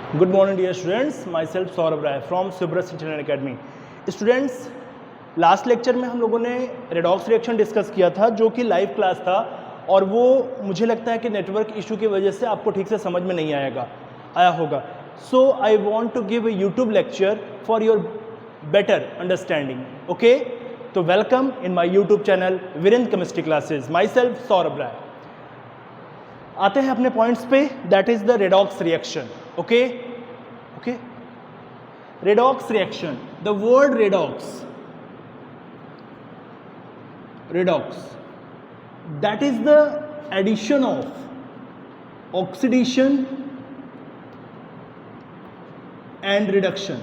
Good morning dear students, myself Saurabh Rai from Subras Engineering Academy. Students, last lecture में हम लोगों ने redox reaction discuss किया था जो कि लाइव क्लास था और वो मुझे लगता है कि नेटवर्क इशू की वजह से आपको ठीक से समझ में नहीं आया होगा. So I want to give a YouTube lecture for your better understanding. Okay, तो welcome in my YouTube channel Virendra chemistry classes. My self Saurabh Rai. आते हैं अपने पॉइंट्स पे. That is the redox reaction. Okay, redox reaction. The word redox, that is the addition of oxidation and reduction.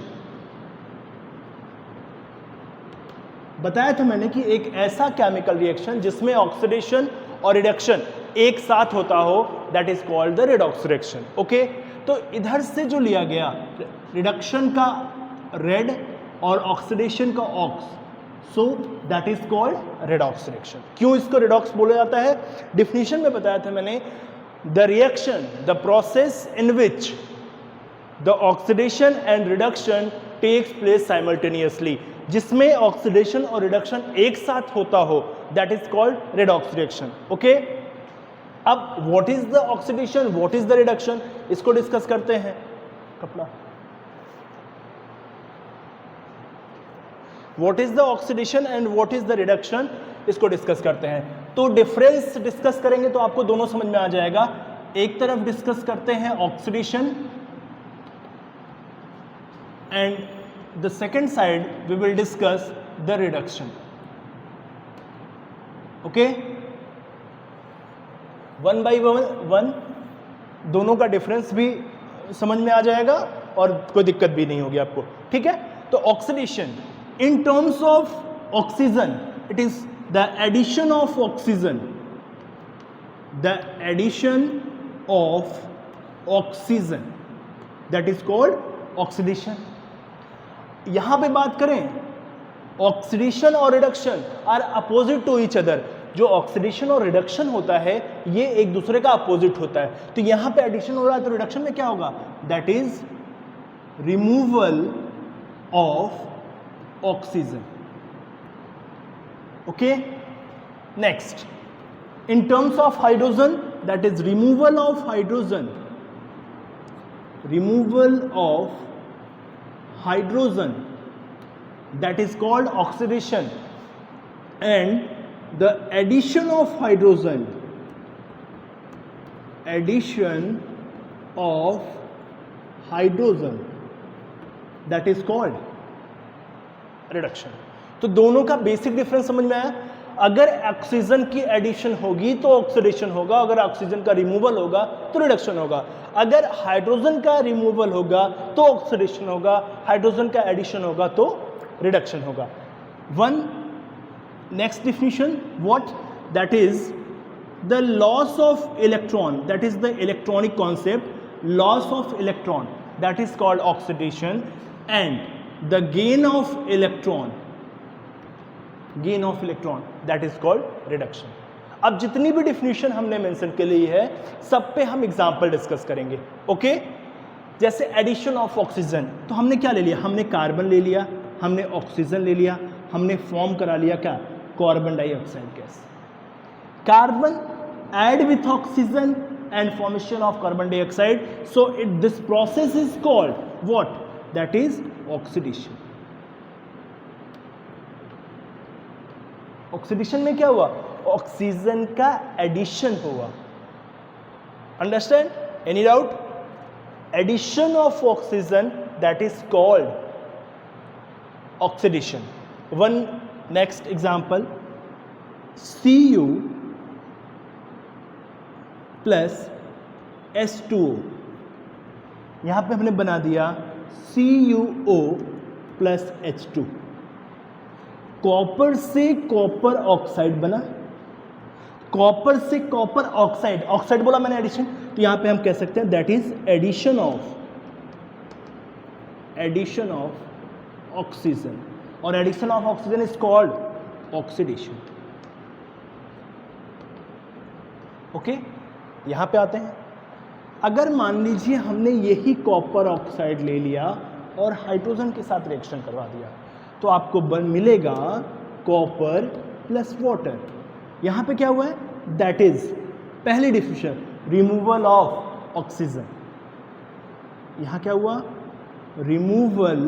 बताया था मैंने कि एक ऐसा केमिकल रिएक्शन जिसमें ऑक्सीडेशन और रिडक्शन एक साथ होता हो, that is called the redox reaction. Okay, तो इधर से जो लिया गया रिडक्शन का रेड और ऑक्सीडेशन का ox, so that is called redox reaction. क्यों इसको रेडॉक्स बोला जाता है? डिफिनीशन में बताया था मैंने, the reaction, the process in which the oxidation and reduction takes place simultaneously. जिसमें ऑक्सीडेशन और रिडक्शन एक साथ होता हो, that is called redox reaction. Okay, अब what is the oxidation, what is the reduction, इसको डिस्कस करते हैं. कपड़ा, what is the oxidation and what is the reduction, इसको डिस्कस करते हैं. तो डिफरेंस डिस्कस करेंगे तो आपको दोनों समझ में आ जाएगा. एक तरफ डिस्कस करते हैं oxidation and the second side we will discuss the reduction. Okay, one by one दोनों का डिफरेंस भी समझ में आ जाएगा और कोई दिक्कत भी नहीं होगी आपको. ठीक है, तो oxidation in terms of oxygen, it is the addition of oxygen, the addition of oxygen, that is called oxidation. यहां पे बात करें, ऑक्सीडेशन और reduction are opposite to each other. जो ऑक्सीडेशन और रिडक्शन होता है ये एक दूसरे का अपोजिट होता है. तो यहां पे एडिशन हो रहा है तो रिडक्शन में क्या होगा? That is removal of oxygen. Okay, next, in terms of hydrogen, that is removal of hydrogen, that is called oxidation, and the addition of hydrogen, that is called reduction. तो दोनों का बेसिक डिफरेंस समझ में आया. अगर oxygen की addition होगी तो ऑक्सीडेशन होगा, अगर ऑक्सीजन का रिमूवल होगा तो रिडक्शन होगा. अगर हाइड्रोजन का रिमूवल होगा तो ऑक्सीडेशन होगा, हाइड्रोजन का एडिशन होगा तो रिडक्शन होगा. One next definition, what? That is the loss of electron, that is the electronic concept. Loss of electron, that is called oxidation, and the gain of electron, that is called reduction. अब जितनी भी definition हमने mention के लिए है सब पे हम एग्जांपल डिस्कस करेंगे. ओके, जैसे एडिशन ऑफ ऑक्सीजन, तो हमने क्या ले लिया? हमने कार्बन ले लिया, हमने ऑक्सीजन ले लिया, हमने फॉर्म करा लिया क्या? Carbon dioxide gas. Carbon add with oxygen and formation of carbon dioxide. So this process is called what? That is oxidation. Oxidation में क्या हुआ? ऑक्सीजन का एडिशन हुआ. Understand? Any doubt? Addition of oxygen, that is called oxidation. One next example, Cu plus H2O. यहां पे हमने बना दिया CuO प्लस H2. कॉपर से कॉपर ऑक्साइड बना, कॉपर से कॉपर ऑक्साइड, ऑक्साइड बोला मैंने एडिशन, तो यहां पे हम कह सकते हैं that is addition of oxygen. और addition of oxygen is called oxidation. Okay, यहां पे आते हैं. अगर मान लीजिए हमने यही कॉपर ऑक्साइड ले लिया और हाइड्रोजन के साथ रिएक्शन करवा दिया, तो आपको मिलेगा कॉपर प्लस वाटर। यहाँ पे क्या हुआ है, दैट इज पहली डिफ्यूजन, रिमूवल ऑफ ऑक्सीजन। यहाँ क्या हुआ, रिमूवल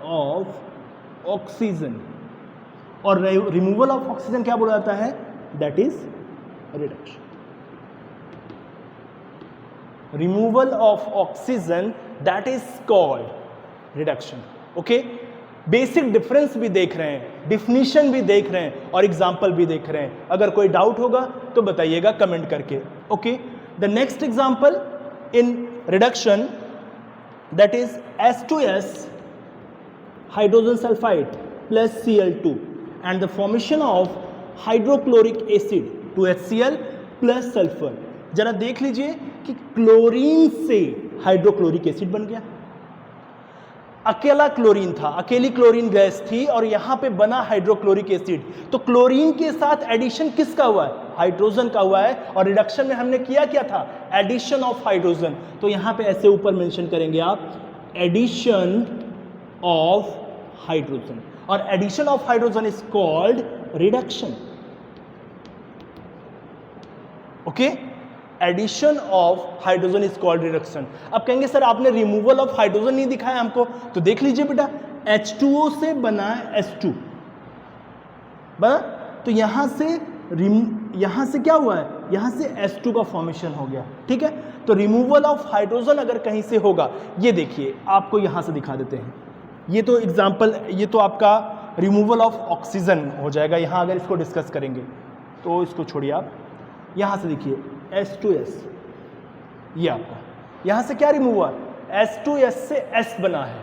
ऑफ ऑक्सीजन, और रिमूवल ऑफ ऑक्सीजन क्या बोला जाता है, that is reduction. Removal of oxygen that is called reduction. Okay, basic difference भी देख रहे हैं, डिफिनीशन भी देख रहे हैं और एग्जाम्पल भी देख रहे हैं। अगर कोई डाउट होगा तो बताइएगा कमेंट करके। Okay, the next example in reduction that is H2S hydrogen sulphide plus Cl2 and the formation of hydrochloric acid 2HCl plus sulphur. जरा देख लीजिए कि क्लोरीन से हाइड्रोक्लोरिक एसिड बन गया, अकेला क्लोरीन था, अकेली क्लोरीन गैस थी और यहां पे बना हाइड्रोक्लोरिक एसिड। तो क्लोरीन के साथ एडिशन किसका हुआ है, हाइड्रोजन का हुआ है, और रिडक्शन में हमने किया क्या था, एडिशन ऑफ हाइड्रोजन। तो यहां पे ऐसे ऊपर मेंशन करेंगे आप, एडिशन ऑफ हाइड्रोजन, और addition of hydrogen is called reduction. Okay, addition of hydrogen is called reduction. अब कहेंगे सर आपने रिमूवल ऑफ हाइड्रोजन नहीं दिखाया हमको, तो देख लीजिए बेटा, H2O से बना है H2 बना, तो यहां से क्या हुआ है, यहां से H2 का फॉर्मेशन हो गया। ठीक है, तो रिमूवल ऑफ हाइड्रोजन अगर कहीं से होगा, ये देखिए आपको यहां से दिखा देते हैं, ये तो एग्जाम्पल, ये तो आपका रिमूवल ऑफ ऑक्सीजन हो जाएगा। यहाँ अगर इसको डिस्कस करेंगे तो इसको छोड़िए आप, यहाँ से देखिए H2S, ये आपका यहाँ से क्या रिमूव हुआ, H2S से S बना है।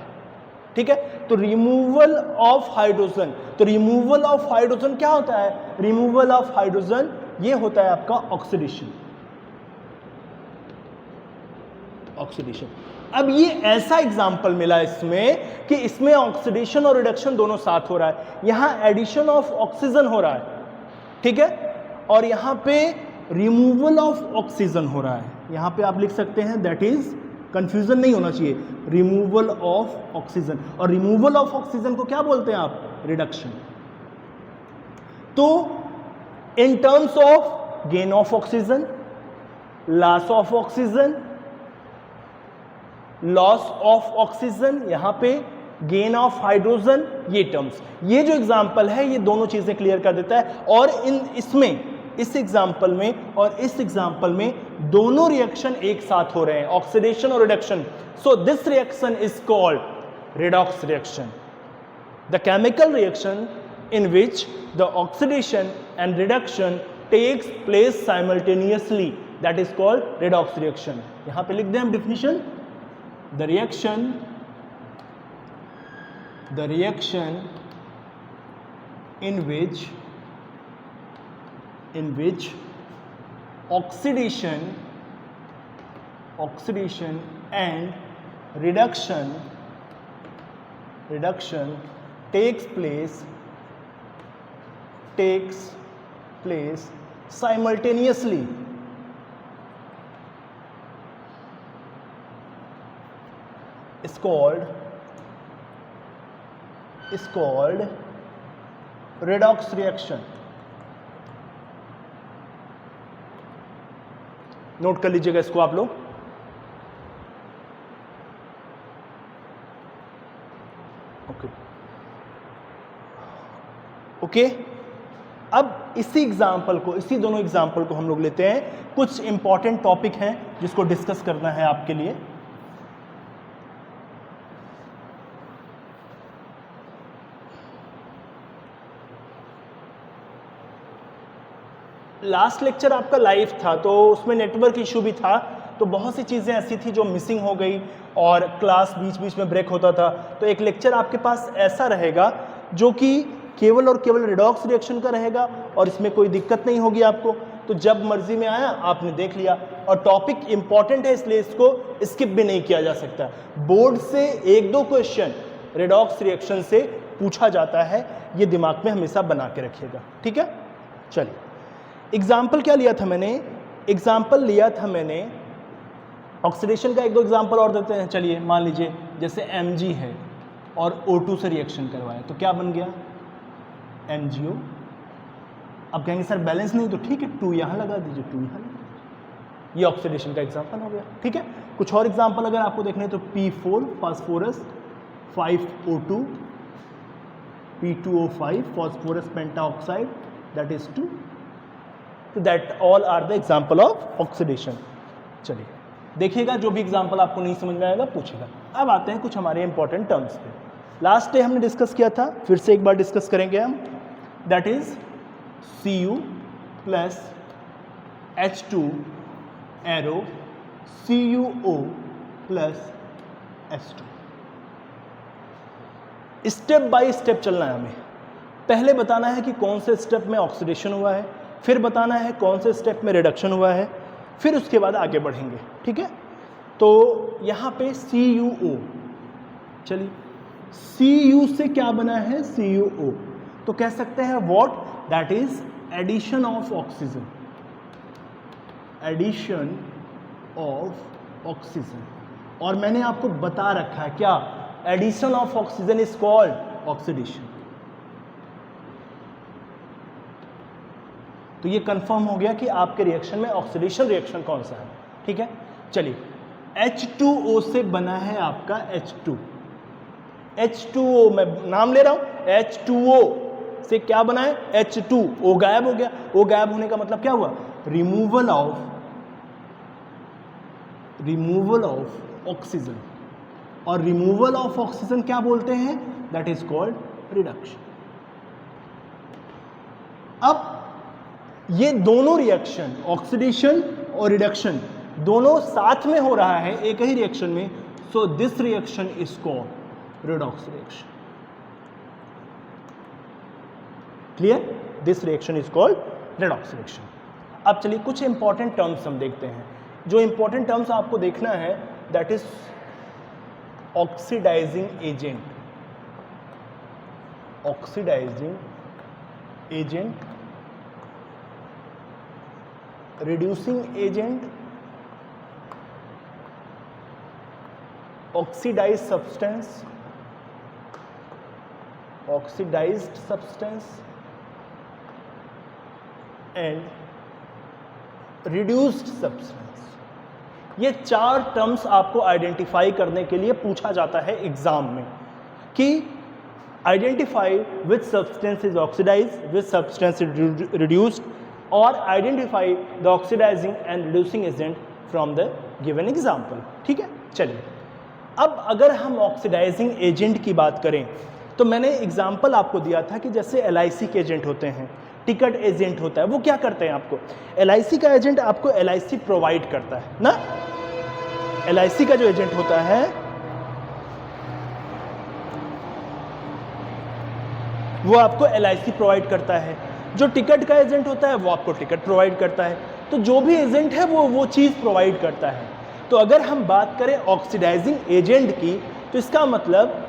ठीक है, तो रिमूवल ऑफ हाइड्रोजन, तो रिमूवल ऑफ हाइड्रोजन क्या होता है, रिमूवल ऑफ हाइड्रोजन ये होता है आपका ऑक्सीडेशन। ऑक्सीडेशन, अब ये ऐसा एग्जाम्पल मिला इसमें कि इसमें ऑक्सीडेशन और रिडक्शन दोनों साथ हो रहा है। यहां एडिशन ऑफ ऑक्सीजन हो रहा है, ठीक है, और यहां पे रिमूवल ऑफ ऑक्सीजन हो रहा है। यहां पे आप लिख सकते हैं दैट इज, कंफ्यूजन नहीं होना चाहिए, रिमूवल ऑफ ऑक्सीजन, और रिमूवल ऑफ ऑक्सीजन को क्या बोलते हैं आप, रिडक्शन। तो in terms of gain of oxygen, loss of oxygen, loss of oxygen, यहां पे गेन ऑफ हाइड्रोजन, ये टर्म्स, ये जो एग्जांपल है ये दोनों चीजें क्लियर कर देता है। और इसमें इस एग्जांपल में और इस एग्जांपल में दोनों रिएक्शन एक साथ हो रहे हैं, ऑक्सीडेशन और reduction. So this reaction is called redox reaction, the chemical reaction in which the oxidation and reduction takes place simultaneously, that is called redox reaction। यहां पे लिख दें हम definition, the reaction in which oxidation and reduction takes place simultaneously, is called redox reaction। Note कर लीजिएगा इसको आप लोग। ओके, अब इसी दोनों एग्जाम्पल को हम लोग लेते हैं। कुछ इंपॉर्टेंट टॉपिक हैं जिसको डिस्कस करना है आपके लिए। लास्ट लेक्चर आपका लाइव था तो उसमें नेटवर्क इशू भी था, तो बहुत सी चीज़ें ऐसी थी जो मिसिंग हो गई और क्लास बीच बीच में ब्रेक होता था। तो एक लेक्चर आपके पास ऐसा रहेगा जो कि केवल और केवल रिडॉक्स रिएक्शन का रहेगा और इसमें कोई दिक्कत नहीं होगी आपको। तो जब मर्जी में आया आपने देख लिया, और टॉपिक इंपॉर्टेंट है इसलिए इसको स्किप भी नहीं किया जा सकता। बोर्ड से 1-2 क्वेश्चन रिडॉक्स रिएक्शन से पूछा जाता है, ये दिमाग में हमेशा बना के रखिएगा, ठीक है। चलिए, एग्जाम्पल क्या लिया था मैंने, एग्जाम्पल लिया था मैंने ऑक्सीडेशन का एक दो एग्जांपल और देते हैं। चलिए मान लीजिए जैसे Mg है और O2 से रिएक्शन करवाए तो क्या बन गया, MgO। अब कहेंगे सर बैलेंस नहीं, तो ठीक है 2 यहाँ लगा दीजिए, 2 यहाँ लगा दीजिए। ये ऑक्सीडेशन का एग्जांपल हो गया, ठीक है। कुछ और एग्जांपल अगर आपको देखने तो P4 phosphorus 5O2, P2O5 phosphorus pentaoxide, that is 2. So that all are the example of oxidation. चलिए देखिएगा, जो भी एग्जांपल आपको नहीं समझ में आएगा पूछेगा। अब आते हैं कुछ हमारे इंपॉर्टेंट टर्म्स पे। लास्ट डे हमने डिस्कस किया था, फिर से एक बार डिस्कस करेंगे हम। That is Cu plus H2 arrow CuO plus H2। Step by step चलना है हमें। पहले बताना है कि कौन से स्टेप में ऑक्सीडेशन हुआ है, फिर बताना है कौन से स्टेप में रिडक्शन हुआ है, फिर उसके बाद आगे बढ़ेंगे, ठीक है। तो यहाँ पे CuO, चलिए Cu से क्या बना है, CuO, तो कह सकते हैं what, that is addition of oxygen, addition of oxygen. और मैंने आपको बता रखा है क्या, addition of oxygen is called oxidation. तो ये कंफर्म हो गया कि आपके रिएक्शन में ऑक्सीडेशन रिएक्शन कौन सा है, ठीक है। चलिए H2O से बना है आपका H2, H2O मैं नाम ले रहा हूं, H2O से क्या बना है, H2O गायब हो गया। O गायब होने का मतलब क्या हुआ, रिमूवल ऑफ ऑक्सीजन। और रिमूवल ऑफ ऑक्सीजन क्या बोलते हैं, दैट इज कॉल्ड रिडक्शन। अब ये दोनों रिएक्शन, ऑक्सीडेशन और रिडक्शन, दोनों साथ में हो रहा है एक ही रिएक्शन में, so this reaction is called redox reaction. Clear, this reaction is called redox reaction. अब चलिए कुछ इंपॉर्टेंट टर्म्स हम देखते हैं। जो इंपॉर्टेंट टर्म्स आपको देखना है, that is oxidising agent, oxidising agent, reducing agent, oxidised substance, oxidised substance and reduced substance. ये 4 टर्म्स आपको आइडेंटिफाई करने के लिए पूछा जाता है एग्जाम में, कि identify which substance is oxidised, which substance is reduced, और identify the oxidising and reducing agent from the given example, ठीक है। चलिए अब अगर हम ऑक्सीडाइजिंग एजेंट की बात करें तो मैंने एग्जाम्पल आपको दिया था कि जैसे LIC के एजेंट होते हैं, टिकट एजेंट होता है, वो क्या करते हैं आपको, LIC का एजेंट आपको LIC प्रोवाइड करता है ना। LIC का जो एजेंट होता है वो आपको LIC प्रोवाइड करता है, जो टिकट का एजेंट होता है वो आपको टिकट प्रोवाइड करता है। तो जो भी एजेंट है वो चीज़ प्रोवाइड करता है। तो अगर हम बात करें ऑक्सीडाइजिंग एजेंट की, तो इसका मतलब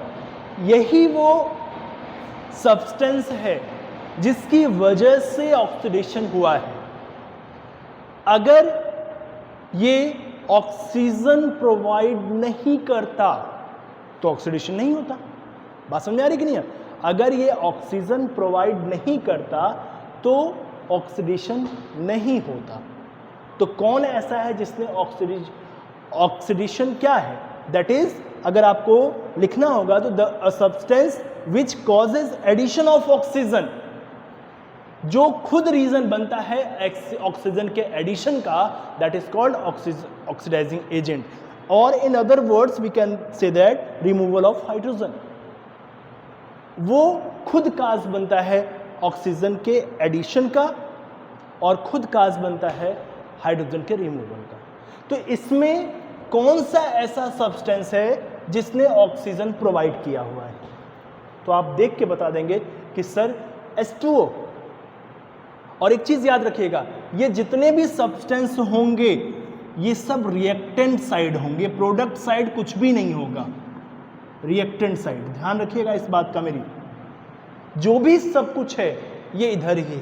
यही वो सब्सटेंस है जिसकी वजह से ऑक्सीडेशन हुआ है। अगर ये ऑक्सीजन प्रोवाइड नहीं करता तो ऑक्सीडेशन नहीं होता। बात समझ आ रही कि नहीं है? अगर ये ऑक्सीजन प्रोवाइड नहीं करता तो ऑक्सीडेशन नहीं होता। तो कौन ऐसा है जिसने ऑक्सीडेशन क्या है, दैट इज, अगर आपको लिखना होगा तो the substance which causes addition of oxygen, जो खुद रीजन बनता है ऑक्सीजन के एडिशन का, that is called oxidising agent. और in other words we can say that removal of hydrogen, वो खुद काज बनता है ऑक्सीजन के एडिशन का और खुद काज बनता है हाइड्रोजन के रिमूवल का। तो इसमें कौन सा ऐसा सब्सटेंस है जिसने ऑक्सीजन प्रोवाइड किया हुआ है? तो आप देख के बता देंगे कि सर H2O। और एक चीज याद रखिएगा, ये जितने भी सब्सटेंस होंगे ये सब रिएक्टेंट साइड होंगे, प्रोडक्ट साइड कुछ भी नहीं होगा, रिएक्टेंट साइड। ध्यान रखिएगा इस बात का मेरी, जो भी सब कुछ है ये इधर ही।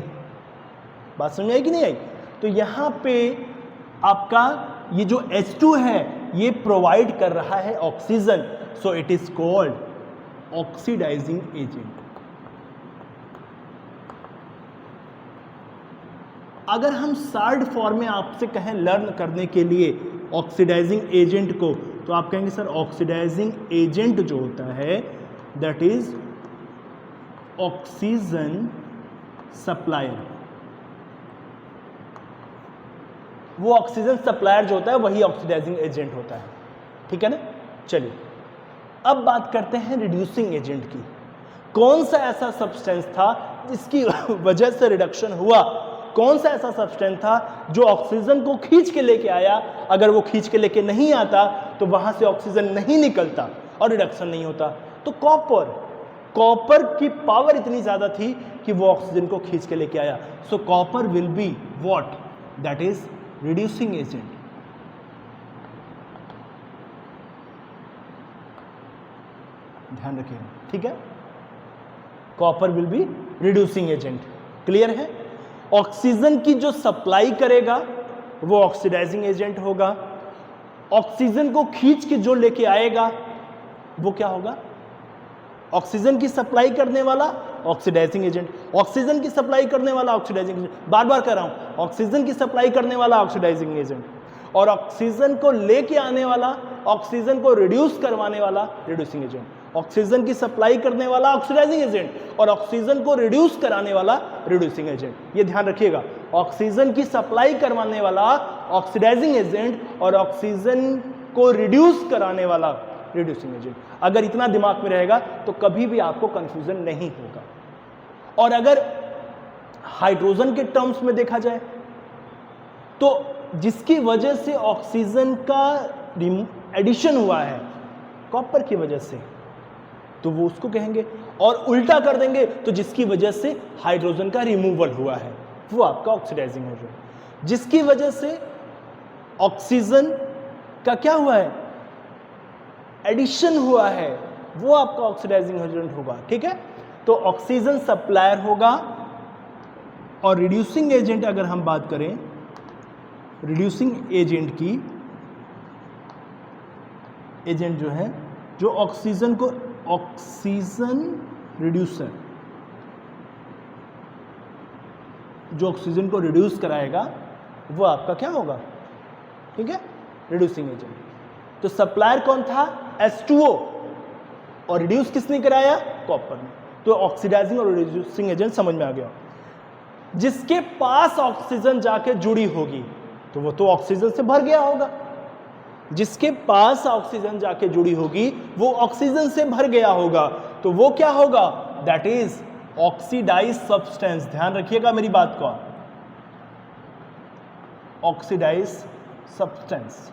बात समझ आई कि नहीं आई? तो यहां पे आपका ये जो H2 है ये प्रोवाइड कर रहा है oxygen, so it is called oxidising agent. अगर हम शॉर्ट फॉर्म में आपसे कहें लर्न करने के लिए ऑक्सीडाइजिंग एजेंट को, तो आप कहेंगे सर ऑक्सीडाइजिंग एजेंट जो होता है दैट इज ऑक्सीजन सप्लायर। वो ऑक्सीजन सप्लायर जो होता है वही ऑक्सीडाइजिंग एजेंट होता है, ठीक है ना। चलिए अब बात करते हैं रिड्यूसिंग एजेंट की। कौन सा ऐसा सब्सटेंस था जिसकी वजह से रिडक्शन हुआ, कौन सा ऐसा सब्सटेंस था जो ऑक्सीजन को खींच के लेके आया, अगर वो खींच के लेके नहीं आता तो वहां से ऑक्सीजन नहीं निकलता और रिडक्शन नहीं होता। तो कॉपर की पावर इतनी ज्यादा थी कि वो ऑक्सीजन को खींच के लेके आया। सो copper will be what, that is reducing agent. ध्यान रखिएगा, ठीक है। Copper will be reducing agent, clear है। ऑक्सीजन की जो सप्लाई करेगा वो ऑक्सीडाइजिंग एजेंट होगा। ऑक्सीजन को खींच के जो लेके आएगा वो क्या होगा, ऑक्सीजन की सप्लाई करने वाला ऑक्सीडाइजिंग एजेंट। ऑक्सीजन की सप्लाई करने वाला ऑक्सीडाइजिंग एजेंट, बार बार कर रहा हूं, ऑक्सीजन की सप्लाई करने वाला ऑक्सीडाइजिंग एजेंट, और ऑक्सीजन को लेके आने वाला, ऑक्सीजन को रिड्यूस करवाने वाला रिड्यूसिंग एजेंट। ऑक्सीजन की सप्लाई करने वाला ऑक्सीडाइजिंग एजेंट और ऑक्सीजन को रिड्यूस कराने वाला रिड्यूसिंग एजेंट। ये ध्यान रखिएगा, ऑक्सीजन की सप्लाई करवाने वाला ऑक्सीडाइजिंग एजेंट और ऑक्सीजन को रिड्यूस कराने वाला रिड्यूसिंग एजेंट। अगर इतना दिमाग में रहेगा तो कभी भी आपको कंफ्यूजन नहीं होगा। और अगर हाइड्रोजन के टर्म्स में देखा जाए तो जिसकी वजह से ऑक्सीजन का एडिशन हुआ है कॉपर की वजह से, तो वो उसको कहेंगे। और उल्टा कर देंगे तो जिसकी वजह से हाइड्रोजन का रिमूवल हुआ है वो आपका ऑक्सीडाइजिंग एजेंट। जिसकी वजह से ऑक्सीजन का क्या हुआ है, एडिशन हुआ है, वो आपका ऑक्सीडाइजिंग एजेंट होगा, ठीक है। तो ऑक्सीजन सप्लायर होगा। और रिड्यूसिंग एजेंट अगर हम बात करें, रिड्यूसिंग एजेंट की, एजेंट जो है जो ऑक्सीजन को, ऑक्सीजन रिड्यूसर, जो ऑक्सीजन को रिड्यूस कराएगा वो आपका क्या होगा, ठीक है, रिड्यूसिंग एजेंट। तो सप्लायर कौन था, H2O, और रिड्यूस किसने कराया, कॉपर ने। तो ऑक्सीडाइजिंग और रिड्यूसिंग एजेंट समझ में आ गया। जिसके पास ऑक्सीजन जाके जुड़ी होगी तो वो तो ऑक्सीजन से भर गया होगा, जिसके पास ऑक्सीजन जाके जुड़ी होगी वो ऑक्सीजन से भर गया होगा, तो वो क्या होगा, दैट इज ऑक्सीडाइज सब्सटेंस। ध्यान रखिएगा मेरी बात को, ऑक्सीडाइज सब्सटेंस।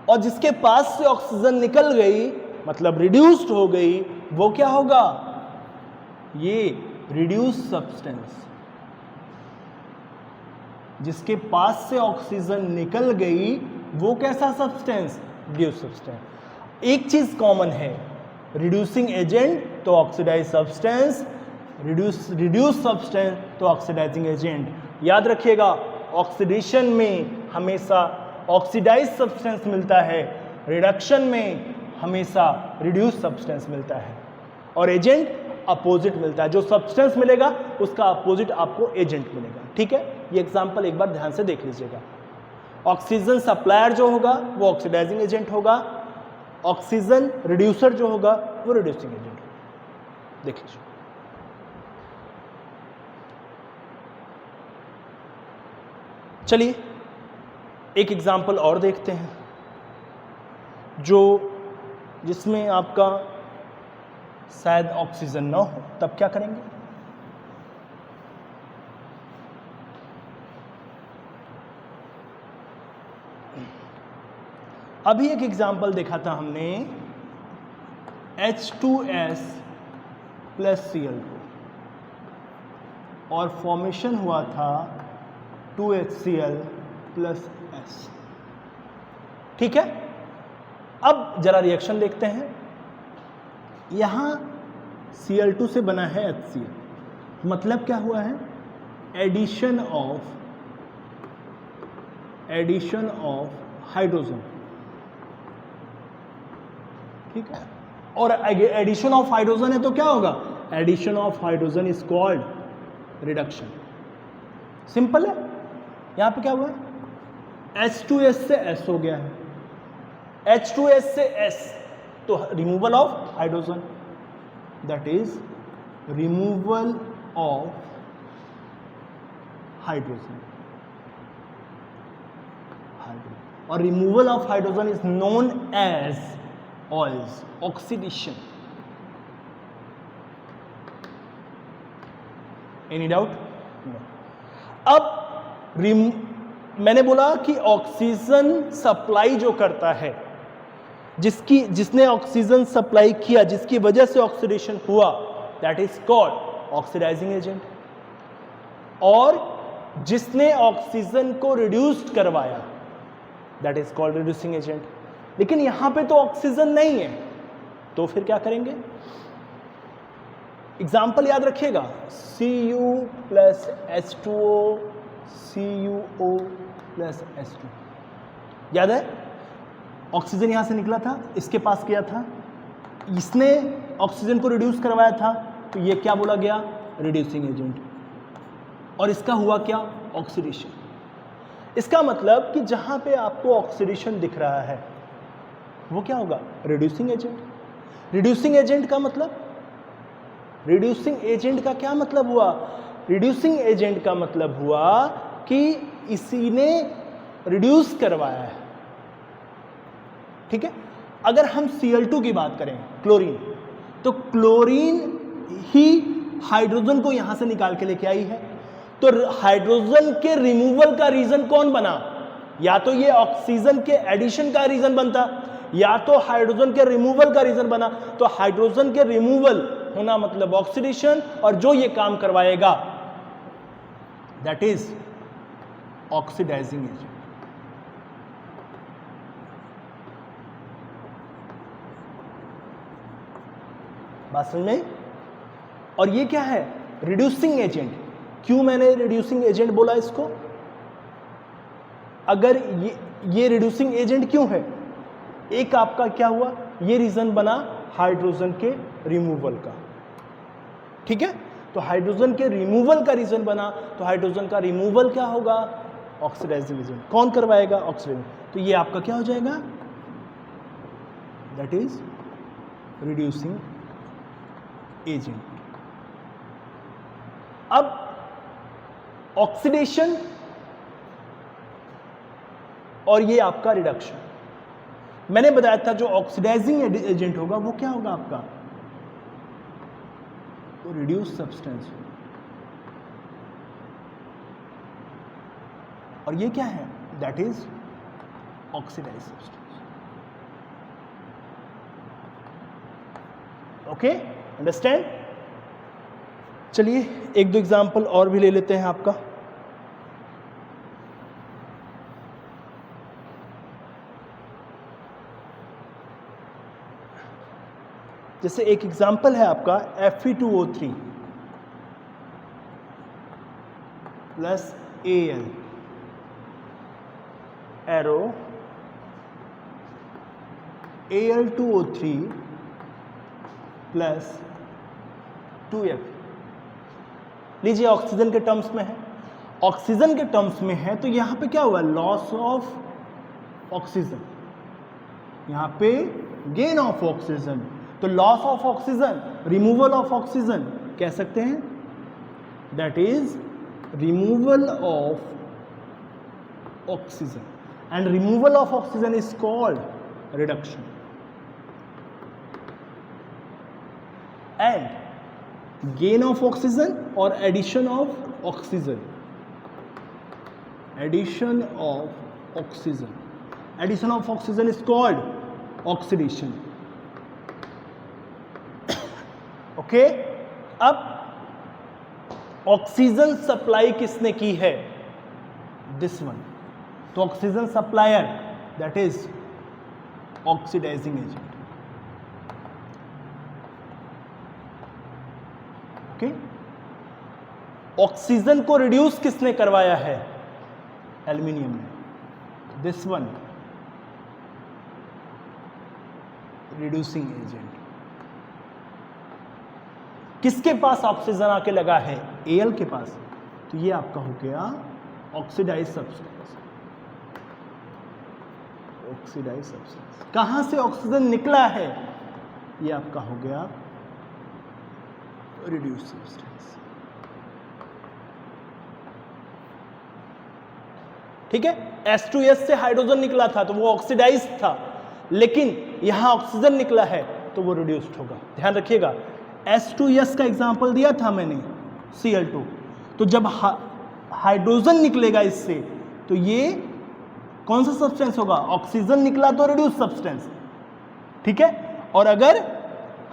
और जिसके पास से ऑक्सीजन निकल गई मतलब रिड्यूस्ड हो गई, वो क्या होगा, ये रिड्यूस सब्सटेंस। जिसके पास से ऑक्सीजन निकल गई वो कैसा सब्सटेंस, रिड्यूस सब्सटेंस। एक चीज कॉमन है, रिड्यूसिंग एजेंट तो ऑक्सीडाइज सब्सटेंस, रिड्यूस सब्सटेंस तो ऑक्सीडाइजिंग एजेंट। याद रखिएगा, ऑक्सीडेशन में हमेशा ऑक्सीडाइज सब्सटेंस मिलता है, रिडक्शन में हमेशा रिड्यूस सब्सटेंस मिलता है, और एजेंट अपोजिट मिलता है। जो सब्सटेंस मिलेगा उसका अपोजिट आपको एजेंट मिलेगा, ठीक है। ये एग्जांपल एक बार ध्यान से देख लीजिएगा। ऑक्सीजन सप्लायर जो होगा वो ऑक्सीडाइजिंग एजेंट होगा, ऑक्सीजन रिड्यूसर जो होगा वो रिड्यूसिंग एजेंट होगा। देख लीजिए, चलिए एक एग्जांपल और देखते हैं जिसमें आपका शायद ऑक्सीजन ना हो, तब क्या करेंगे। अभी एक एग्जांपल देखा था हमने, H2S प्लस Cl2 और फॉर्मेशन हुआ था 2HCl प्लस S, ठीक है। अब जरा रिएक्शन देखते हैं। यहां Cl2 से बना है HCl, मतलब क्या हुआ है, एडिशन ऑफ हाइड्रोजन, ठीक है, और एडिशन ऑफ हाइड्रोजन है तो क्या होगा, addition of hydrogen is called reduction. Simple है। यहां पे क्या हुआ, H2S से S हो गया है, H2S से S, तो removal of hydrogen, that is removal of hydrogen, और removal of hydrogen is known as oils, oxidation. Any doubt? अब मैंने बोला कि ऑक्सीजन सप्लाई जो करता है, जिसने ऑक्सीजन सप्लाई किया, जिसकी वजह से ऑक्सीडेशन हुआ, that is called oxidising agent, और जिसने ऑक्सीजन को रिड्यूस्ड करवाया, that is called reducing agent. लेकिन यहां पे तो ऑक्सीजन नहीं है, तो फिर क्या करेंगे, एग्जाम्पल याद रखिएगा, Cu plus H2O, CuO plus H2, याद है, ऑक्सीजन यहां से निकला था, इसके पास गया था, इसने ऑक्सीजन को रिड्यूस करवाया था, तो ये क्या बोला गया, रिड्यूसिंग एजेंट, और इसका हुआ क्या, ऑक्सीडेशन। इसका मतलब कि जहां पे आपको ऑक्सीडेशन दिख रहा है वो क्या होगा, रिड्यूसिंग एजेंट। रिड्यूसिंग एजेंट का मतलब, रिड्यूसिंग एजेंट का क्या मतलब हुआ, रिड्यूसिंग एजेंट का मतलब हुआ कि इसी ने रिड्यूस करवाया है, ठीक है। अगर हम Cl2 की बात करें, क्लोरीन, तो क्लोरीन ही हाइड्रोजन को यहां से निकाल के लेके आई है, तो हाइड्रोजन के रिमूवल का रीजन कौन बना, या तो ये ऑक्सीजन के एडिशन का रीजन बनता, या तो हाइड्रोजन के रिमूवल का रीजन बना। तो हाइड्रोजन के रिमूवल होना मतलब ऑक्सीडेशन, और जो ये काम करवाएगा दैट इज ऑक्सीडाइजिंग एजेंट। बात समझ में? और ये क्या है, रिड्यूसिंग एजेंट। क्यों मैंने रिड्यूसिंग एजेंट बोला इसको, अगर ये रिड्यूसिंग एजेंट क्यों है, एक आपका क्या हुआ, ये रीजन बना हाइड्रोजन के रिमूवल का, ठीक है। तो हाइड्रोजन के रिमूवल का रीजन बना, तो हाइड्रोजन का रिमूवल क्या होगा, ऑक्सीडाइजिंग एजेंट। कौन करवाएगा, ऑक्सीडेशन। तो ये आपका क्या हो जाएगा, दैट इज रिड्यूसिंग एजेंट। अब ऑक्सीडेशन और ये आपका रिडक्शन, मैंने बताया था जो ऑक्सीडाइजिंग एजेंट होगा वो क्या होगा आपका, तो रिड्यूस सब्सटेंस, और ये क्या है, that is oxidised substance. Okay, understand. चलिए एक दो एग्जांपल और भी ले लेते हैं आपका। जैसे एक एग्जांपल है आपका Fe2O3 plus Al, arrow Al2O3 plus 2F। लीजिए ऑक्सीजन के टर्म्स में है, ऑक्सीजन के टर्म्स में है, तो यहां पे क्या हुआ, लॉस ऑफ ऑक्सीजन, यहां पे गेन ऑफ ऑक्सीजन। तो loss of oxygen, removal of oxygen कह सकते हैं, that is removal of oxygen, and removal of oxygen is called reduction. And gain of oxygen और addition of oxygen, addition of oxygen, addition of oxygen is called oxidation. Okay, अब oxygen supply किसने की है, this one, तो oxygen supplier that is oxidising agent. Okay, oxygen को reduce किसने करवाया है, एल्यूमिनियम ने, दिस वन रिड्यूसिंग एजेंट। किसके पास ऑक्सीजन आके लगा है? Al के पास, तो ये आपका हो गया ऑक्सीडाइज सब्सटेंस। ऑक्सीडाइज सब्सटेंस कहां से ऑक्सीजन निकला है? ये आपका हो गया रिड्यूस सब्सटेंस। ठीक है, H2S से हाइड्रोजन निकला था तो वो ऑक्सीडाइज था, लेकिन यहां ऑक्सीजन निकला है तो वो रिड्यूस्ड होगा। ध्यान रखिएगा, H2S का एग्जांपल दिया था मैंने, Cl2, तो जब हाइड्रोजन निकलेगा इससे तो ये कौन सा सब्सटेंस होगा? ऑक्सीजन निकला तो रिड्यूस सब्सटेंस। ठीक है, और अगर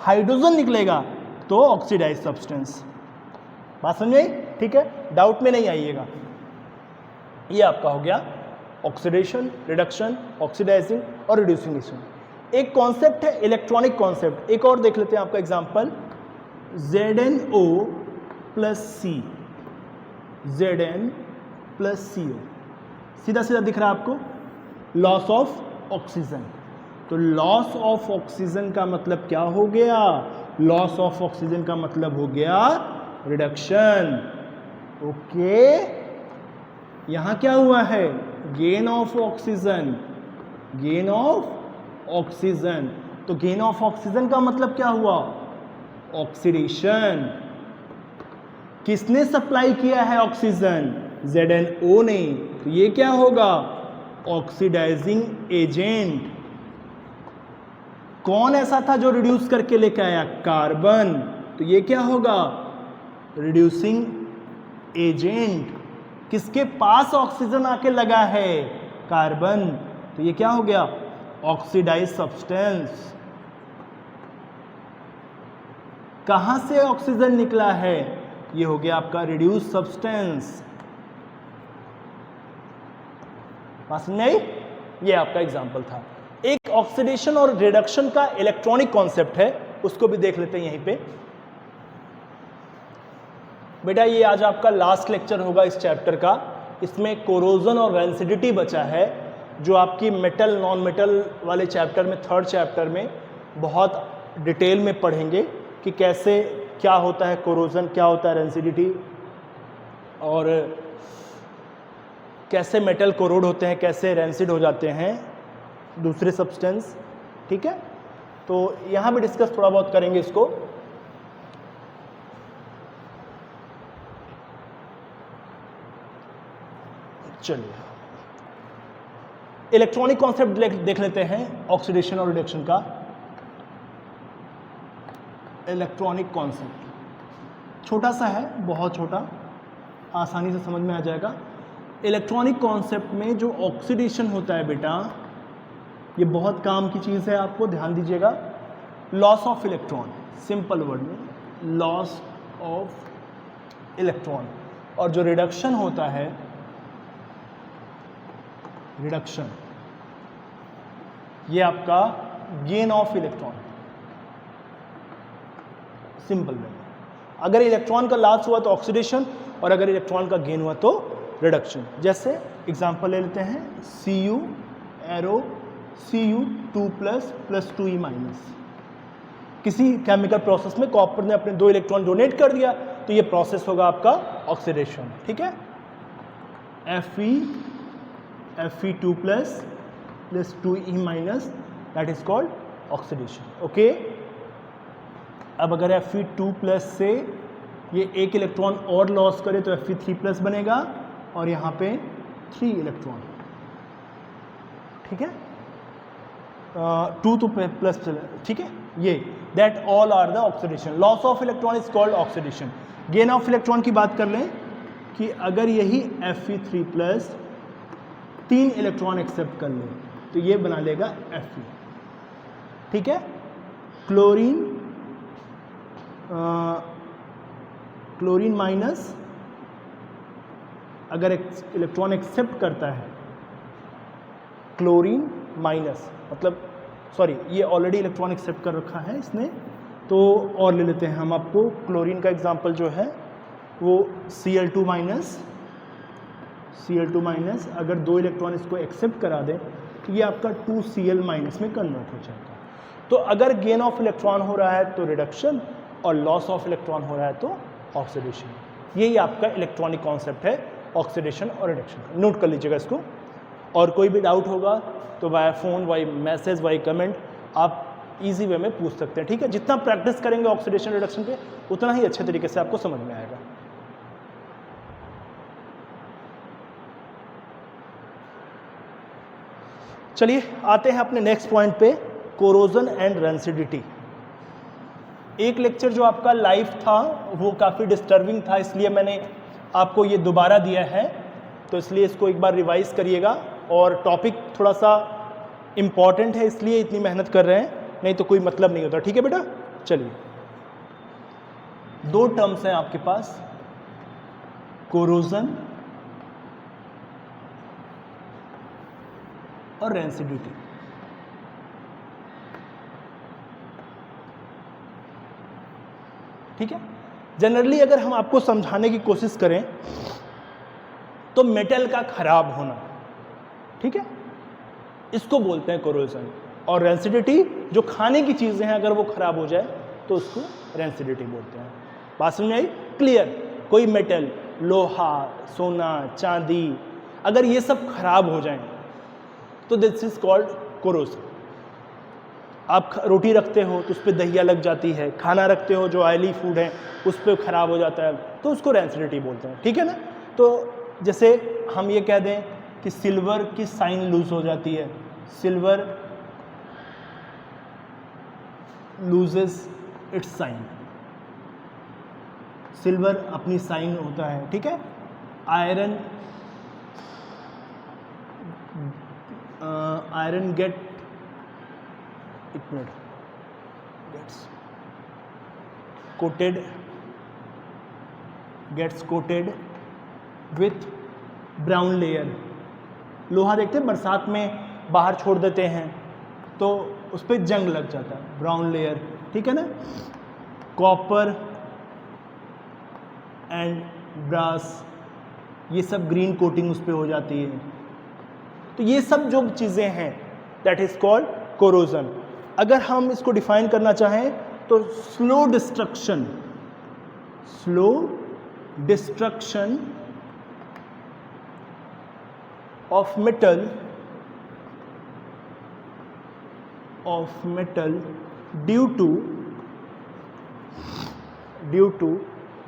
हाइड्रोजन निकलेगा तो ऑक्सीडाइज सब्सटेंस। बात समझ आई? ठीक है, डाउट में नहीं आइएगा। ये आपका हो गया ऑक्सीडेशन, रिडक्शन, ऑक्सीडाइजिंग और रिड्यूसिंग एजेंट। एक कॉन्सेप्ट है इलेक्ट्रॉनिक कॉन्सेप्ट, एक और देख लेते हैं आपका example, ZnO plus C, Zn plus CO, सीधा सीधा दिख रहा है आपको, लॉस ऑफ ऑक्सीजन। तो लॉस ऑफ ऑक्सीजन का मतलब क्या हो गया? लॉस ऑफ ऑक्सीजन का मतलब हो गया रिडक्शन। ओके, यहां क्या हुआ है? Gain of oxygen, gain of oxygen. तो गेन ऑफ ऑक्सीजन का मतलब क्या हुआ? ऑक्सीडेशन। किसने सप्लाई किया है ऑक्सीजन? ZnO ने, तो ये क्या होगा? Oxidising agent. कौन ऐसा था जो रिड्यूस करके लेके आया? कार्बन, तो ये क्या होगा? Reducing agent. किसके पास ऑक्सीजन आके लगा है? कार्बन, तो ये क्या हो गया? Oxidise substance. कहां से ऑक्सीजन निकला है? ये हो गया आपका रिड्यूस सब्सटेंस। बात समझ आई? ये आपका एग्जांपल था। एक ऑक्सीडेशन और रिडक्शन का इलेक्ट्रॉनिक कॉन्सेप्ट है, उसको भी देख लेते हैं यहीं पे। बेटा ये आज आपका लास्ट लेक्चर होगा इस चैप्टर का। इसमें कोरोजन और रेंसिडिटी बचा है, जो आपकी मेटल नॉन मेटल वाले चैप्टर में, थर्ड चैप्टर में बहुत डिटेल में पढ़ेंगे कि कैसे क्या होता है कोरोजन, क्या होता है रेंसिडिटी, और कैसे मेटल कोरोड होते हैं, कैसे रेंसिड हो जाते हैं दूसरे सब्सटेंस। ठीक है, तो यहाँ भी डिस्कस थोड़ा बहुत करेंगे इसको। चलिए इलेक्ट्रॉनिक कॉन्सेप्ट देख लेते हैं ऑक्सीडेशन और रिडक्शन का। इलेक्ट्रॉनिक कॉन्सेप्ट छोटा सा है, बहुत छोटा, आसानी से समझ में आ जाएगा। इलेक्ट्रॉनिक कॉन्सेप्ट में जो ऑक्सीडेशन होता है बेटा, ये बहुत काम की चीज़ है, आपको ध्यान दीजिएगा। Loss of electron, simple word में लॉस ऑफ इलेक्ट्रॉन। और जो रिडक्शन होता है, रिडक्शन, ये आपका गेन ऑफ इलेक्ट्रॉन। सिंपल में अगर इलेक्ट्रॉन का लॉस हुआ तो ऑक्सीडेशन, और अगर इलेक्ट्रॉन का गेन हुआ तो रिडक्शन। जैसे एग्जांपल ले लेते हैं, Cu arrow Cu2 plus 2e minus. किसी केमिकल प्रोसेस में कॉपर ने अपने 2 इलेक्ट्रॉन डोनेट कर दिया, तो ये प्रोसेस होगा आपका ऑक्सीडेशन। ठीक है, Fe2 plus 2e minus, that is called oxidation. Okay, अब अगर Fe2 प्लस से ये एक इलेक्ट्रॉन और लॉस करे तो Fe3 प्लस बनेगा, और यहाँ पे 3 इलेक्ट्रॉन। ठीक है, 2 तो प्लस, ठीक है, ये that all are the oxidation. Loss of electron is called oxidation. Gain of electron की बात कर लें कि अगर यही Fe3 प्लस 3 इलेक्ट्रॉन एक्सेप्ट कर ले तो ये बना लेगा Fe। ठीक है, क्लोरीन माइनस अगर इलेक्ट्रॉन एक्सेप्ट करता है, क्लोरीन माइनस मतलब सॉरी, ये ऑलरेडी इलेक्ट्रॉन एक्सेप्ट कर रखा है इसने, तो और ले लेते हैं हम आपको। क्लोरीन का एग्जांपल जो है वो Cl2 माइनस, अगर 2 इलेक्ट्रॉन इसको एक्सेप्ट करा दें तो ये आपका 2Cl माइनस में कन्वर्ट हो जाएगा। तो अगर गेन ऑफ इलेक्ट्रॉन हो रहा है तो रिडक्शन, और लॉस ऑफ इलेक्ट्रॉन हो रहा है तो ऑक्सीडेशन। यही आपका इलेक्ट्रॉनिक कॉन्सेप्ट है ऑक्सीडेशन और रिडक्शन। नोट कर लीजिएगा इसको, और कोई भी डाउट होगा तो via phone, via message, via comment आप इजी वे में पूछ सकते हैं, ठीक है। जितना प्रैक्टिस करेंगे ऑक्सीडेशन रिडक्शन पे उतना ही अच्छे तरीके से आपको समझ में आएगा। चलिए आते हैं अपने नेक्स्ट पॉइंट पे, कोरोजन एंड रेंसिडिटी। एक लेक्चर जो आपका लाइव था वो काफ़ी डिस्टर्बिंग था, इसलिए मैंने आपको ये दोबारा दिया है, तो इसलिए इसको एक बार रिवाइज करिएगा। और टॉपिक थोड़ा सा इम्पॉर्टेंट है इसलिए इतनी मेहनत कर रहे हैं, नहीं तो कोई मतलब नहीं होता, ठीक है बेटा। चलिए, दो टर्म्स हैं आपके पास, कोरोजन और रेंसिडिटी। ठीक है, जनरली अगर हम आपको समझाने की कोशिश करें तो मेटल का खराब होना, ठीक है, इसको बोलते हैं कोरोजन। और रेंसिडिटी, जो खाने की चीज़ें हैं अगर वो खराब हो जाए तो उसको रेंसिडिटी बोलते हैं। बात समझ में आई? क्लियर? कोई मेटल, लोहा, सोना, चांदी, अगर ये सब खराब हो जाएं तो दिस इज कॉल्ड कोरोजन। आप रोटी रखते हो तो उस पर दहिया लग जाती है, खाना रखते हो जो ऑयली फूड है उस पर खराब हो जाता है तो उसको रेंसिडिटी बोलते हैं, ठीक है ना। तो जैसे हम ये कह दें कि सिल्वर की साइन लूज हो जाती है, silver loses its shine, silver अपनी साइन होता है, ठीक है। Iron iron gets coated with brown layer. लोहा देखते हैं बरसात में बाहर छोड़ देते हैं तो उस पर जंग लग जाता है, ब्राउन लेयर, ठीक है ना। कॉपर एंड ब्रास, ये सब ग्रीन कोटिंग उस पर हो जाती है। तो ये सब जो चीज़ें हैं दैट इज कॉल्ड कोरोजन। अगर हम इसको डिफाइन करना चाहें तो slow destruction of metal due to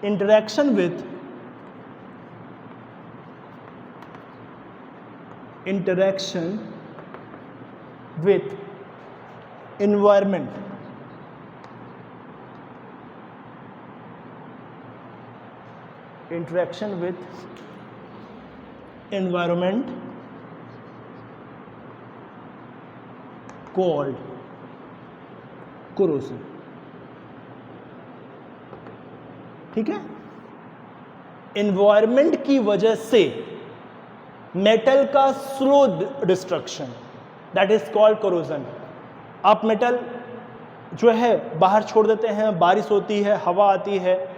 interaction with environment, interaction with environment called corrosion, ठीक है। एनवायरमेंट की वजह से मेटल का slow destruction that is called corrosion. आप मेटल जो है बाहर छोड़ देते हैं, बारिश होती है, हवा आती है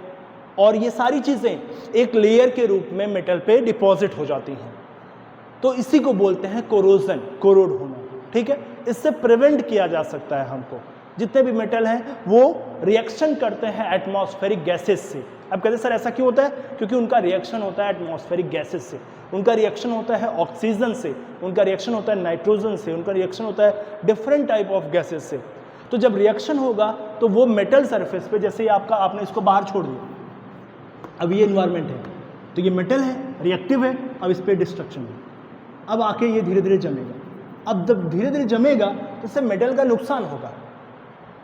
और ये सारी चीज़ें एक लेयर के रूप में मेटल पे डिपॉजिट हो जाती हैं, तो इसी को बोलते हैं कोरोजन, कोरोड होना, ठीक है। इससे प्रिवेंट किया जा सकता है हमको। जितने भी मेटल हैं वो रिएक्शन करते हैं एटमॉस्फेरिक गैसेस से। अब कहते हैं सर ऐसा क्यों होता है? क्योंकि उनका रिएक्शन होता है एटमॉस्फेरिक गैसेस से, उनका रिएक्शन होता है ऑक्सीजन से, उनका रिएक्शन होता है नाइट्रोजन से, उनका रिएक्शन होता है डिफरेंट टाइप ऑफ गैसेस से। तो जब रिएक्शन होगा तो वो मेटल सरफेस पे, जैसे आपने इसको बाहर छोड़ दिया, अब ये इन्वायरमेंट है तो ये मेटल है, रिएक्टिव है, अब इस पर डिस्ट्रक्शन है, अब आके ये धीरे धीरे जमेगा। अब जब धीरे धीरे जमेगा तो इससे मेटल का नुकसान होगा,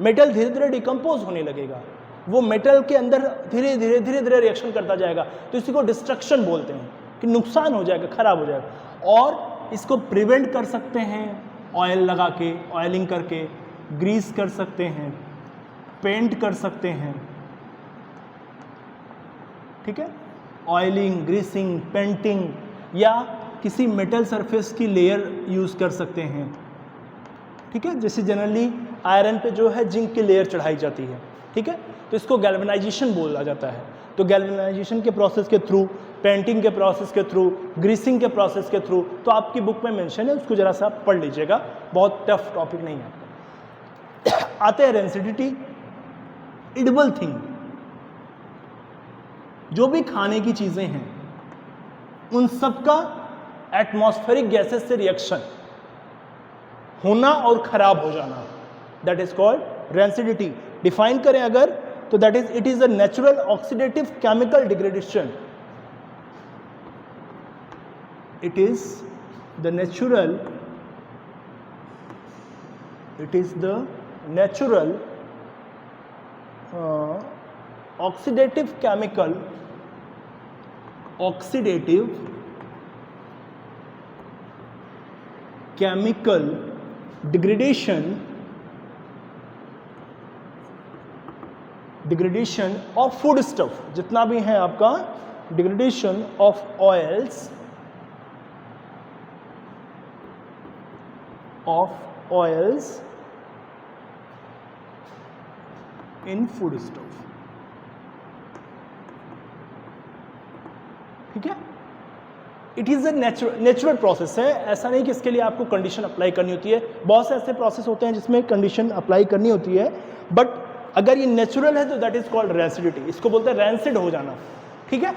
मेटल धीरे धीरे डिकम्पोज होने लगेगा, वो मेटल के अंदर धीरे धीरे रिएक्शन करता जाएगा, तो इसी को डिस्ट्रक्शन बोलते हैं कि नुकसान हो जाएगा, खराब हो जाएगा। और इसको प्रिवेंट कर सकते हैं ऑयल लगा के, ऑयलिंग करके, ग्रीस कर सकते हैं, पेंट कर सकते हैं, ठीक है। ऑयलिंग, ग्रीसिंग, पेंटिंग, या किसी मेटल सरफेस की लेयर यूज़ कर सकते हैं, ठीक है। जैसे जनरली आयरन पे जो है जिंक की लेयर चढ़ाई जाती है, ठीक है, तो इसको गैल्वेनाइजेशन बोला जाता है। तो गैल्वेनाइजेशन के प्रोसेस के थ्रू, पेंटिंग के प्रोसेस के थ्रू, ग्रीसिंग के प्रोसेस के थ्रू, तो आपकी बुक में मेंशन है, उसको जरा सा पढ़ लीजिएगा, बहुत टफ टॉपिक नहीं है आपका। आते हैं रेंसिडिटी, इडिबल थिंग, जो भी खाने की चीजें हैं उन सब का एटमॉस्फेरिक गैसेस से रिएक्शन होना और खराब हो जाना, that is called rancidity. Define करें अगर तो that is, it is a natural oxidative chemical degradation, it is the natural oxidative chemical degradation of food stuff, जितना भी है आपका degradation of oils in food stuff, ठीक है। It is a natural process है, ऐसा नहीं कि इसके लिए आपको कंडीशन अप्लाई करनी होती है। बहुत से ऐसे प्रोसेस होते हैं जिसमें कंडीशन अप्लाई करनी होती है, बट अगर ये नेचुरल है तो दैट इज कॉल्ड रेंसिडिटी, इसको बोलते हैं रैंसिड हो जाना, ठीक है।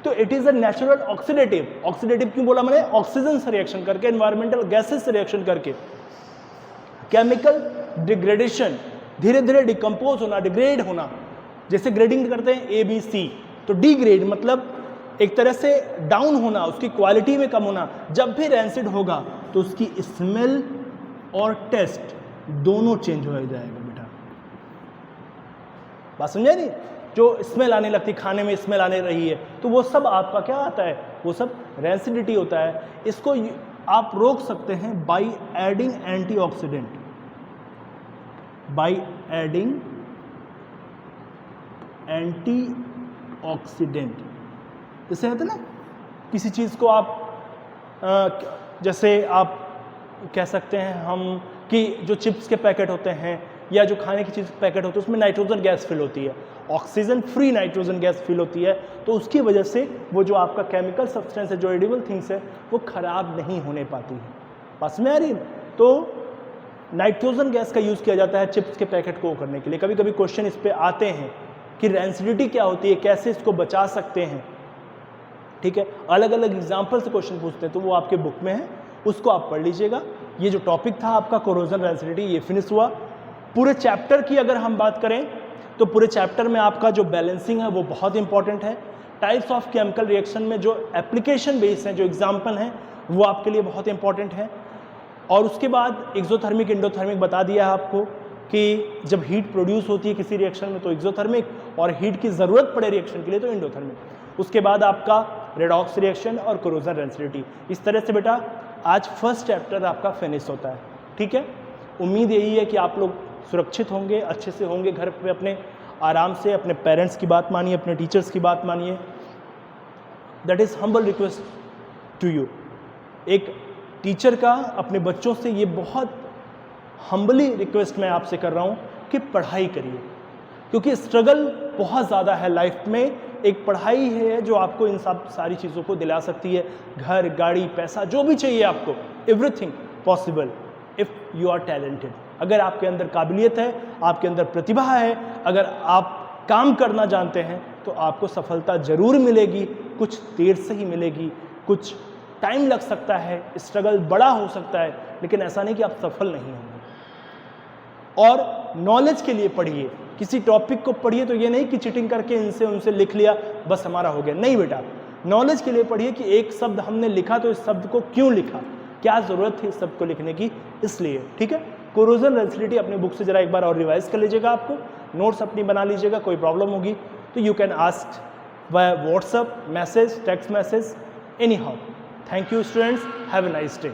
तो it is a natural oxidative, oxidative क्यों बोला मैंने, ऑक्सीजन से रिएक्शन करके, एनवायरमेंटल गैसेस से रिएक्शन करके, केमिकल डिग्रेडेशन, धीरे धीरे डिकम्पोज होना, डिग्रेड होना, जैसे ग्रेडिंग करते हैं ए बी सी, तो डिग्रेड मतलब एक तरह से डाउन होना, उसकी क्वालिटी में कम होना। जब भी रैंसिड होगा तो उसकी स्मेल और टेस्ट दोनों चेंज हो जाएगा बेटा, बात समझे नहीं, जो स्मेल आने लगती, खाने में स्मेल आने रही है, तो वो सब आपका क्या आता है, वो सब रैंसिडिटी होता है। इसको आप रोक सकते हैं by adding antioxidant, by adding antioxidant. जैसे कहते हैं ना, किसी चीज़ को आप जैसे आप कह सकते हैं हम कि जो चिप्स के पैकेट होते हैं या जो खाने की चीज़ के पैकेट होते हैं उसमें नाइट्रोजन गैस फिल होती है, oxygen free nitrogen gas fill होती है, तो उसकी वजह से वो जो आपका केमिकल सब्सटेंस है, जो एडिबल थिंग्स है, वो खराब नहीं होने पाती है। पास में आ रही है? तो नाइट्रोजन गैस का यूज़ किया जाता है चिप्स के पैकेट को करने के लिए। कभी कभी क्वेश्चन इस पर आते हैं कि रैंसिडिटी क्या होती है, कैसे इसको बचा सकते हैं, ठीक है। अलग अलग एग्जाम्पल से क्वेश्चन पूछते हैं, तो वो आपके बुक में है, उसको आप पढ़ लीजिएगा। ये जो टॉपिक था आपका कोरोजन रैंसिडिटी, ये फिनिश हुआ। पूरे चैप्टर की अगर हम बात करें तो पूरे चैप्टर में आपका जो बैलेंसिंग है वो बहुत इंपॉर्टेंट है। टाइप्स ऑफ केमिकल रिएक्शन में जो एप्लीकेशन बेस हैं, जो एग्जाम्पल हैं, वो आपके लिए बहुत इंपॉर्टेंट है। और उसके बाद एक्सोथर्मिक इंडोथर्मिक बता दिया है आपको कि जब हीट प्रोड्यूस होती है किसी रिएक्शन में तो एक्सोथर्मिक, और हीट की ज़रूरत पड़े रिएक्शन के लिए तो इंडोथर्मिक। उसके बाद आपका रेडॉक्स रिएक्शन और कोरोजन रैंसिडिटी। इस तरह से बेटा आज फर्स्ट चैप्टर आपका फिनिश होता है, ठीक है। उम्मीद यही है कि आप लोग सुरक्षित होंगे, अच्छे से होंगे, घर पे अपने आराम से अपने पेरेंट्स की बात मानिए, अपने टीचर्स की बात मानिए। That is humble request to you. एक टीचर का अपने बच्चों से ये बहुत हम्बली रिक्वेस्ट मैं आपसे कर रहा हूँ कि पढ़ाई करिए, क्योंकि स्ट्रगल बहुत ज़्यादा है लाइफ में। एक पढ़ाई है जो आपको इन सब सारी चीज़ों को दिला सकती है, घर, गाड़ी, पैसा, जो भी चाहिए आपको, everything possible if you are talented. अगर आपके अंदर काबिलियत है, आपके अंदर प्रतिभा है, अगर आप काम करना जानते हैं, तो आपको सफलता ज़रूर मिलेगी। कुछ देर से ही मिलेगी, कुछ टाइम लग सकता है, स्ट्रगल बड़ा हो सकता है, लेकिन ऐसा नहीं कि आप सफल नहीं होंगे। और नॉलेज के लिए पढ़िए, किसी टॉपिक को पढ़िए तो ये नहीं कि चीटिंग करके इनसे उनसे लिख लिया बस हमारा हो गया, नहीं बेटा। नॉलेज के लिए पढ़िए कि एक शब्द हमने लिखा तो इस शब्द को क्यों लिखा, क्या ज़रूरत थी इस शब्द को लिखने की, इसलिए, ठीक है। कोरोजन रैंसिडिटी अपने बुक से जरा एक बार और रिवाइज कर लीजिएगा, आपको नोट्स अपनी बना लीजिएगा। कोई प्रॉब्लम होगी तो you can ask via WhatsApp message, text message, any how. Thank you students, have a nice day.